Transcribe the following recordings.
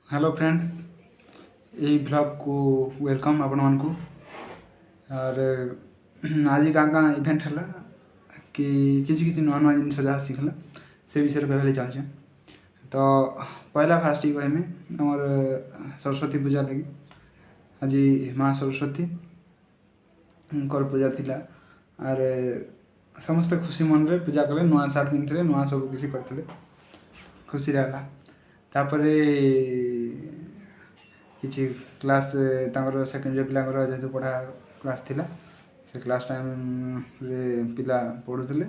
Hello friends, यही blog को welcome आपण मानकु। और आज कहाँ कहाँ इवेंट है कि किसी किसी नुआ नुआ जिन जहाँ शिखला से विषय कहले चाहे। तो पहला फास्ट ही कहमें आमर सरस्वती पूजा लगी आज माँ सरस्वती पूजा थिला। और समस्त खुशी मन रे पूजा कले, नुआ सार्ट पिंधे, नुआ सब किसी करते खुशी रहा। तापरे किसी क्लास तांकर सेकेंडरी पिलांकर जेहेतु पढ़ा क्लास थिला, से क्लास टाइम रे पिला पढ़ुले,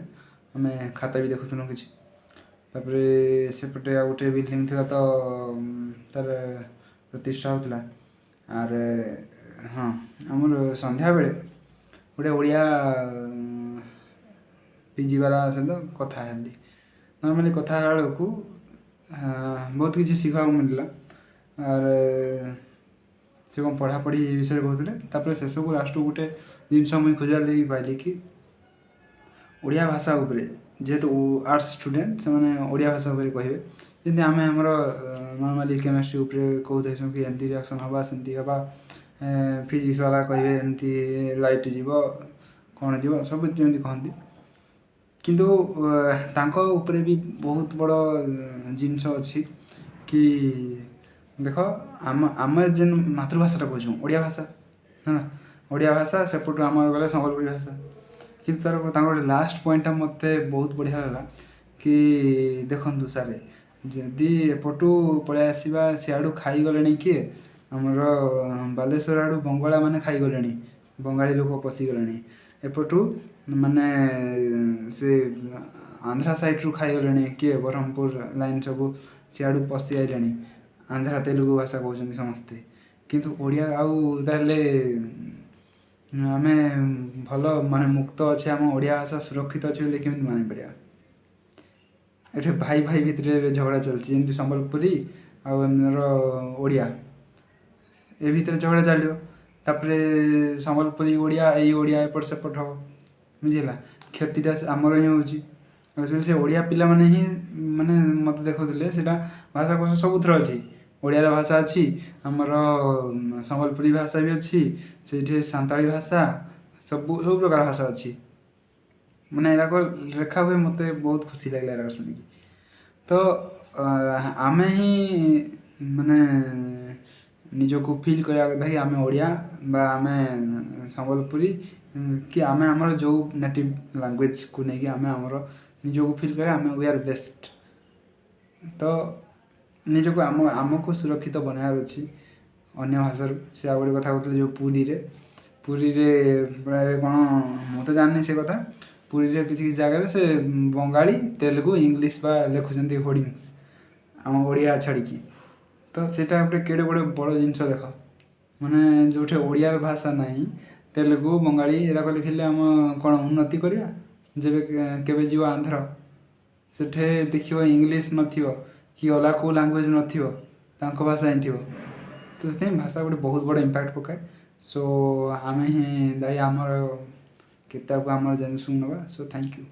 आम खाता भी देखुन कि तापरे सेपटे आ गोटे बिल्डिंग थिला तो तार प्रतिष्ठा होता। और हाँ, आमर संध्या बेले गोटे ओडिया पीजी वाला सहित कथा हेली। नॉर्मली कथा बेलू बहुत किसी शिखा मिलला। और से कौन पढ़ापढ़ी विषय कहते शेष को लास्ट गोटे जिनस मुझे खोजार लगी पाइली कि ओडिया भाषा उपरे जेहेतु आर्ट्स स्टूडेंट से ओडिया भाषा उपरे कहे जमी आम आमर नॉर्मली केमिस्ट्री उपरे कहते कि एमती रिएक्शन हवा सेमती हवा, फिजिक्स वाला कहे एमती लाइट जीव कौन जीव सब जमी कहती। किंतु तांको उपरे भी बहुत बड़ जिनस अच्छी कि देख आम जेन मातृभाषा कहूँ ओडिया भाषा है ना, ओडिया भाषा सेपटू आम गले संबलपुरी भाषा। कि तार लास्ट पॉइंट मत बहुत बढ़िया लगा कि देखु सारे जदि एपटू पलि आसवा सियाड़ू खाईगले किए आमर बालेश्वर आड़ू बंगाला मैंने खाईगले, बंगाली लोक पशिगले एपटू माने से आंध्रा साइड रू खाईगले किए ब्रह्मपुर लाइन सब सियाड़ू पशि आइले, आंध्रा तेलुगु भाषा कहते समस्ते। किंतु ओडिया आउे आम भल माने मुक्त अच्छे, आम ओडिया भाषा सुरक्षित अच्छे बोली केमी मानी पार। ये भाई भाई भितर झगड़ा चलती जमी संबलपुरी आमर ओडिया ए भितर झगड़ा चलो, तापरे संबलपुरी ओडिया यही ओडिया एपट सेपट हम बुझेगा क्षतिटा आमर ही हो। से ओडिया पिला माने ही माने मत देखुले से भाषा कोश सबुथ अच्छी, ओडिया भाषा अच्छी, आमर संबलपुरी भाषा भी अच्छी, से सांताली भाषा सब प्रकार भाषा अच्छी। मैंने एराक रेखा हुए मत बहुत खुशी लगे एराक शुणी। तो आमे ही माने निजको फील करा कथा कि आम ओडिया बा आम संबलपुरी कि आम आमर जो नेटिव लैंग्वेज को लेकिन आम आमर निजको फील करा आम वी आर बेस्ट। तो निजको आम आमको सुरक्षित बनार अच्छी अन्य भाषार से आ गए कथा कहते जो पुरी रे प्राय कौन मुझे जानी से कथा पुरी रे किसी जगह से बंगाली तेलुगु इंग्लीश बा लिखुंट होर्डिंग्स आम ओडिया छाड़ी। तो सेटा गोटे केड़े बड़े बड़ जिनस देख माने जो ओडिया भाषा नहीं तेलुगु बंगाली एराक लिखिले आम कौन उन्नति करवा जब केवे जीव आंध्र सेठे देख इंग्लीश नथिबो कि अलग को लैंग्वेज नथिबो तांको भाषा ही थी। तो से भाषा गोटे बहुत बड़ इम्पैक्ट पकाए। सो आम ही दाई आमर केता को आमर जेनरेशन नवा। So thank you.